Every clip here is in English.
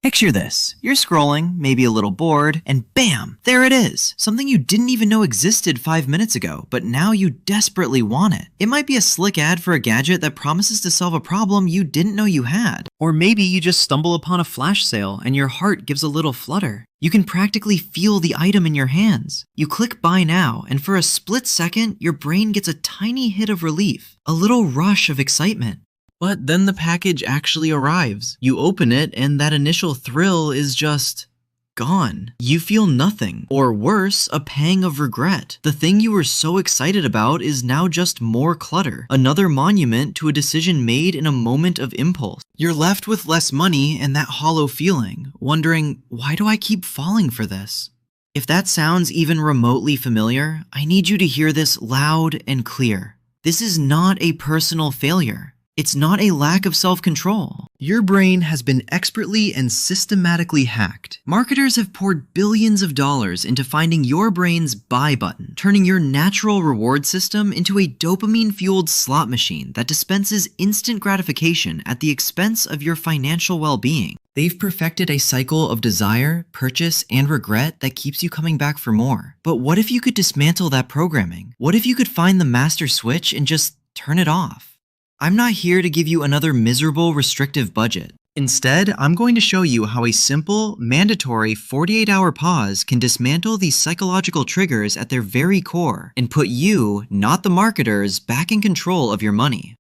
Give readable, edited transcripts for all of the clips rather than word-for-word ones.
Picture this. You're scrolling, maybe a little bored, and bam! There it is! Something you didn't even know existed 5 minutes ago, but now you desperately want it. It might be a slick ad for a gadget that promises to solve a problem you didn't know you had. Or maybe you just stumble upon a flash sale and your heart gives a little flutter. You can practically feel the item in your hands. You click buy now, and for a split second, your brain gets a tiny hit of relief, a little rush of excitement. But then the package actually arrives. You open it, and that initial thrill is just gone. You feel nothing, or worse, a pang of regret. The thing you were so excited about is now just more clutter, another monument to a decision made in a moment of impulse. You're left with less money and that hollow feeling, wondering, why do I keep falling for this? If that sounds even remotely familiar, I need you to hear this loud and clear. This is not a personal failure. It's not a lack of self-control. Your brain has been expertly and systematically hacked. Marketers have poured billions of dollars into finding your brain's buy button, turning your natural reward system into a dopamine-fueled slot machine that dispenses instant gratification at the expense of your financial well-being. They've perfected a cycle of desire, purchase, and regret that keeps you coming back for more. But what if you could dismantle that programming? What if you could find the master switch and just turn it off? I'm not here to give you another miserable, restrictive budget. Instead, I'm going to show you how a simple, mandatory 48-hour pause can dismantle these psychological triggers at their very core and put you, not the marketers, back in control of your money.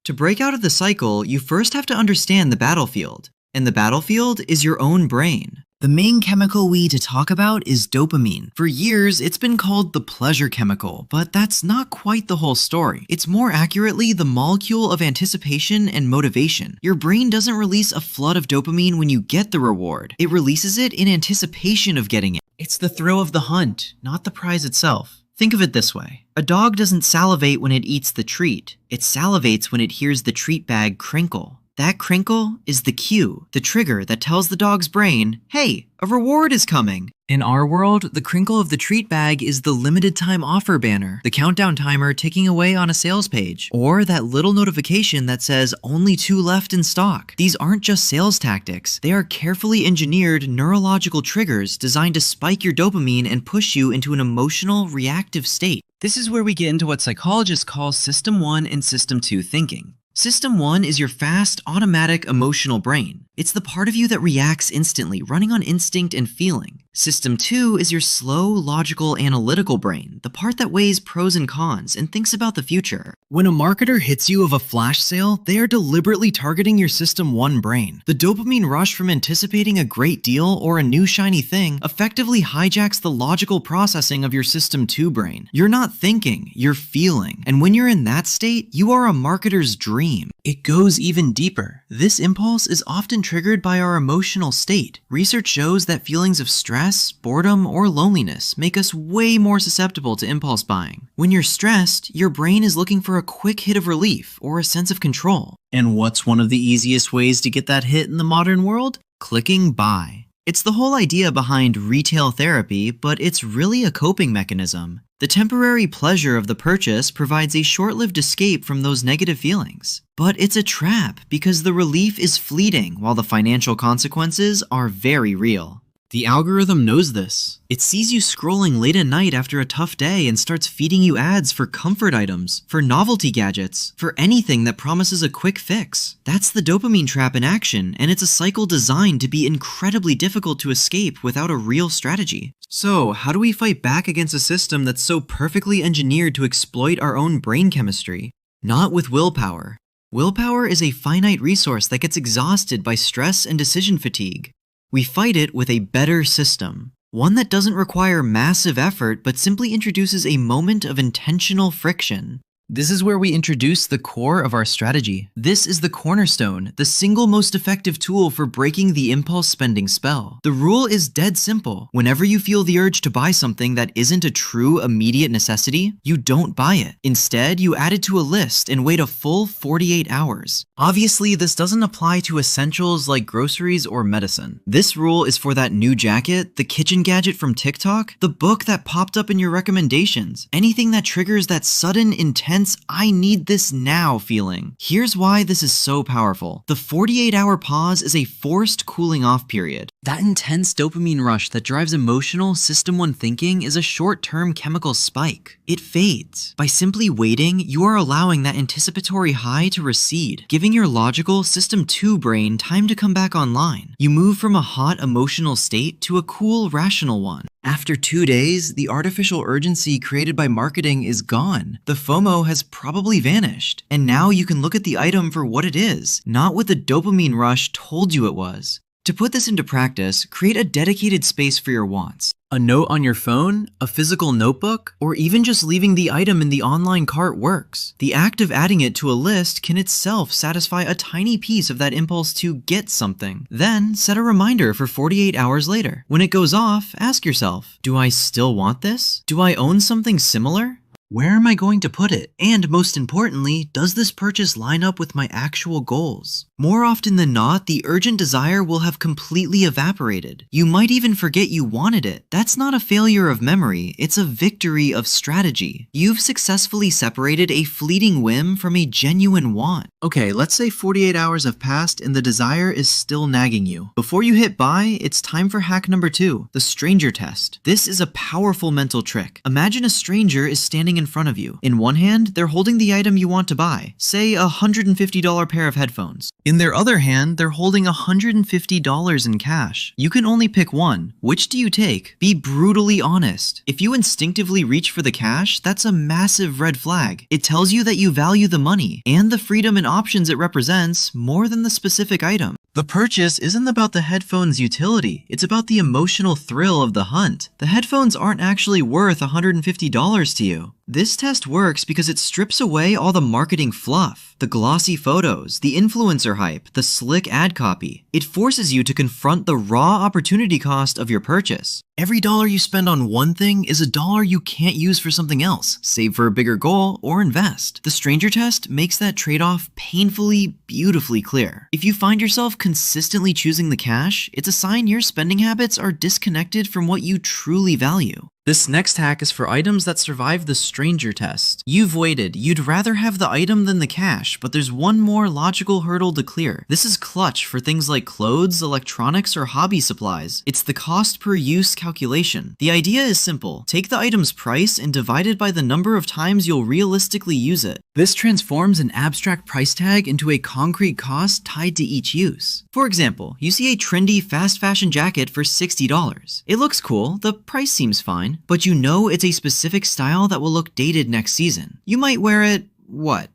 To break out of the cycle, you first have to understand the battlefield, and the battlefield is your own brain. The main chemical we need to talk about is dopamine. For years, it's been called the pleasure chemical, but that's not quite the whole story. It's more accurately the molecule of anticipation and motivation. Your brain doesn't release a flood of dopamine when you get the reward. It releases it in anticipation of getting it. It's the thrill of the hunt, not the prize itself. Think of it this way. A dog doesn't salivate when it eats the treat. It salivates when it hears the treat bag crinkle. That crinkle is the cue, the trigger that tells the dog's brain, hey, a reward is coming. In our world, the crinkle of the treat bag is the limited time offer banner, the countdown timer ticking away on a sales page, or that little notification that says only 2 left in stock. These aren't just sales tactics. They are carefully engineered neurological triggers designed to spike your dopamine and push you into an emotional, reactive state. This is where we get into what psychologists call System 1 and System 2 thinking. System 1 is your fast, automatic, emotional brain. It's the part of you that reacts instantly, running on instinct and feeling. System 2 is your slow, logical, analytical brain, the part that weighs pros and cons and thinks about the future. When a marketer hits you of a flash sale, they are deliberately targeting your System 1 brain. The dopamine rush from anticipating a great deal or a new shiny thing effectively hijacks the logical processing of your System 2 brain. You're not thinking, you're feeling. And when you're in that state, you are a marketer's dream. It goes even deeper. This impulse is often triggered by our emotional state. Research shows that feelings of stress, boredom, or loneliness make us way more susceptible to impulse buying. When you're stressed, your brain is looking for a quick hit of relief or a sense of control. And what's one of the easiest ways to get that hit in the modern world? Clicking buy. It's the whole idea behind retail therapy, but it's really a coping mechanism. The temporary pleasure of the purchase provides a short-lived escape from those negative feelings. But it's a trap because the relief is fleeting while the financial consequences are very real. The algorithm knows this. It sees you scrolling late at night after a tough day and starts feeding you ads for comfort items, for novelty gadgets, for anything that promises a quick fix. That's the dopamine trap in action, and it's a cycle designed to be incredibly difficult to escape without a real strategy. So, how do we fight back against a system that's so perfectly engineered to exploit our own brain chemistry? Not with willpower. Willpower is a finite resource that gets exhausted by stress and decision fatigue. We fight it with a better system, one that doesn't require massive effort but simply introduces a moment of intentional friction. This is where we introduce the core of our strategy. This is the cornerstone, the single most effective tool for breaking the impulse spending spell. The rule is dead simple. Whenever you feel the urge to buy something that isn't a true immediate necessity, you don't buy it. Instead, you add it to a list and wait a full 48 hours. Obviously, this doesn't apply to essentials like groceries or medicine. This rule is for that new jacket, the kitchen gadget from TikTok, the book that popped up in your recommendations, anything that triggers that sudden, intense intense "I need this now" feeling. Here's why this is so powerful. The 48-hour pause is a forced cooling off period. That intense dopamine rush that drives emotional, System 1 thinking is a short-term chemical spike. It fades. By simply waiting, you are allowing that anticipatory high to recede, giving your logical, System 2 brain time to come back online. You move from a hot emotional state to a cool, rational one. After 2 days, the artificial urgency created by marketing is gone. The FOMO has probably vanished. And now you can look at the item for what it is, not what the dopamine rush told you it was. To put this into practice, create a dedicated space for your wants. A note on your phone, a physical notebook, or even just leaving the item in the online cart works. The act of adding it to a list can itself satisfy a tiny piece of that impulse to get something. Then, set a reminder for 48 hours later. When it goes off, ask yourself, do I still want this? Do I own something similar? Where am I going to put it? And most importantly, does this purchase line up with my actual goals? More often than not, the urgent desire will have completely evaporated. You might even forget you wanted it. That's not a failure of memory, it's a victory of strategy. You've successfully separated a fleeting whim from a genuine want. Okay, let's say 48 hours have passed and the desire is still nagging you. Before you hit buy, it's time for hack number 2, the stranger test. This is a powerful mental trick. Imagine a stranger is standing in front of you. In one hand, they're holding the item you want to buy, say a $150 pair of headphones. In their other hand, they're holding $150 in cash. You can only pick one. Which do you take? Be brutally honest. If you instinctively reach for the cash, that's a massive red flag. It tells you that you value the money and the freedom and options it represents more than the specific item. The purchase isn't about the headphones' utility, it's about the emotional thrill of the hunt. The headphones aren't actually worth $150 to you. This test works because it strips away all the marketing fluff, the glossy photos, the influencer hype, the slick ad copy. It forces you to confront the raw opportunity cost of your purchase. Every dollar you spend on one thing is a dollar you can't use for something else, save for a bigger goal, or invest. The stranger test makes that trade-off painfully, beautifully clear. If you find yourself consistently choosing the cash, it's a sign your spending habits are disconnected from what you truly value. This next hack is for items that survive the stranger test. You've waited. You'd rather have the item than the cash, but there's one more logical hurdle to clear. This is clutch for things like clothes, electronics, or hobby supplies. It's the cost per use calculation. The idea is simple. Take the item's price and divide it by the number of times you'll realistically use it. This transforms an abstract price tag into a concrete cost tied to each use. For example, you see a trendy fast fashion jacket for $60. It looks cool, the price seems fine, but you know it's a specific style that will look dated next season. You might wear it,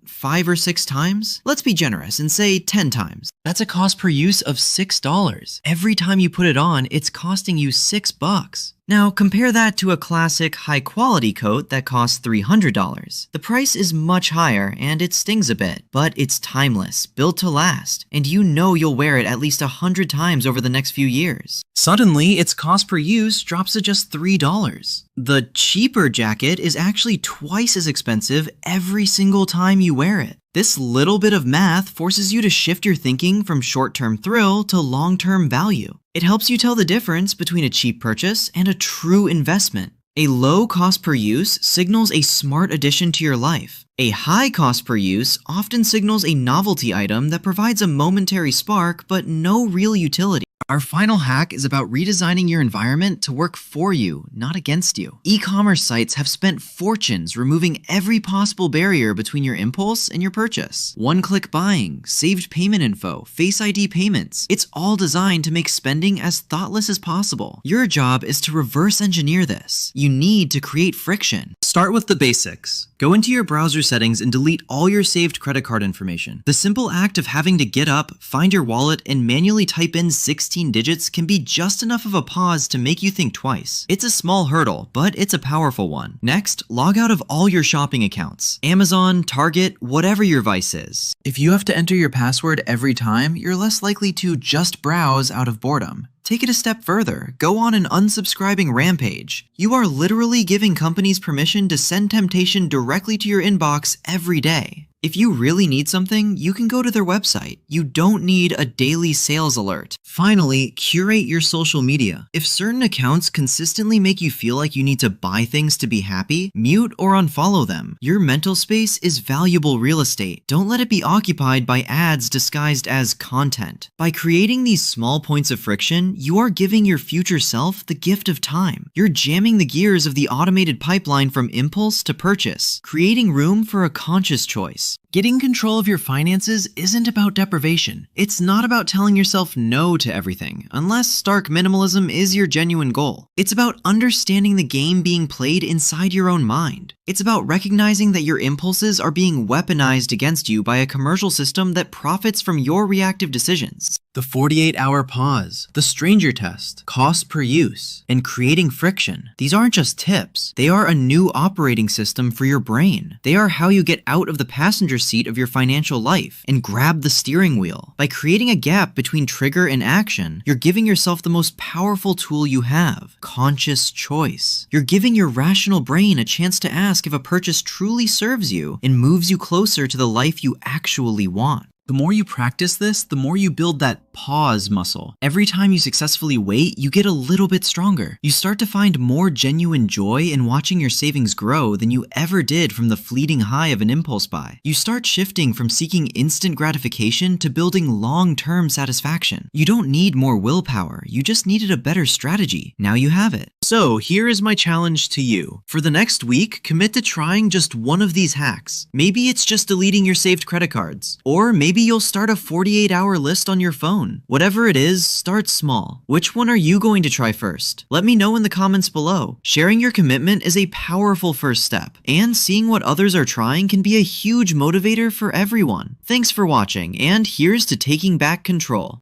5 or 6 times? Let's be generous and say 10 times. That's a cost per use of $6. Every time you put it on, it's costing you $6. Now, compare that to a classic high-quality coat that costs $300. The price is much higher, and it stings a bit, but it's timeless, built to last, and you know you'll wear it at least 100 times over the next few years. Suddenly, its cost per use drops to just $3. The cheaper jacket is actually twice as expensive every single time you wear it. This little bit of math forces you to shift your thinking from short-term thrill to long-term value. It helps you tell the difference between a cheap purchase and a true investment. A low cost per use signals a smart addition to your life. A high cost per use often signals a novelty item that provides a momentary spark but no real utility. Our final hack is about redesigning your environment to work for you, not against you. E-commerce sites have spent fortunes removing every possible barrier between your impulse and your purchase. One-click buying, saved payment info, Face ID payments. It's all designed to make spending as thoughtless as possible. Your job is to reverse engineer this. You need to create friction. Start with the basics. Go into your browser settings and delete all your saved credit card information. The simple act of having to get up, find your wallet, and manually type in 16 digits can be just enough of a pause to make you think twice. It's a small hurdle, but it's a powerful one. Next, log out of all your shopping accounts. Amazon, Target, whatever your vice is. If you have to enter your password every time, you're less likely to just browse out of boredom. Take it a step further. Go on an unsubscribing rampage. You are literally giving companies permission to send temptation directly to your inbox every day. If you really need something, you can go to their website. You don't need a daily sales alert. Finally, curate your social media. If certain accounts consistently make you feel like you need to buy things to be happy, mute or unfollow them. Your mental space is valuable real estate. Don't let it be occupied by ads disguised as content. By creating these small points of friction, you are giving your future self the gift of time. You're jamming the gears of the automated pipeline from impulse to purchase, creating room for a conscious choice. Getting control of your finances isn't about deprivation. It's not about telling yourself no to everything, unless stark minimalism is your genuine goal. It's about understanding the game being played inside your own mind. It's about recognizing that your impulses are being weaponized against you by a commercial system that profits from your reactive decisions. The 48-hour pause, the stranger test, cost per use, and creating friction. These aren't just tips. They are a new operating system for your brain. They are how you get out of the passenger seat of your financial life and grab the steering wheel. By creating a gap between trigger and action, you're giving yourself the most powerful tool you have, conscious choice. You're giving your rational brain a chance to ask if a purchase truly serves you and moves you closer to the life you actually want. The more you practice this, the more you build that pause muscle. Every time you successfully wait, you get a little bit stronger. You start to find more genuine joy in watching your savings grow than you ever did from the fleeting high of an impulse buy. You start shifting from seeking instant gratification to building long-term satisfaction. You don't need more willpower, you just needed a better strategy. Now you have it. So here is my challenge to you. For the next week, commit to trying just one of these hacks. Maybe it's just deleting your saved credit cards, or maybe you'll start a 48-hour list on your phone. Whatever it is, start small. Which one are you going to try first? Let me know in the comments below. Sharing your commitment is a powerful first step, and seeing what others are trying can be a huge motivator for everyone. Thanks for watching, and here's to taking back control.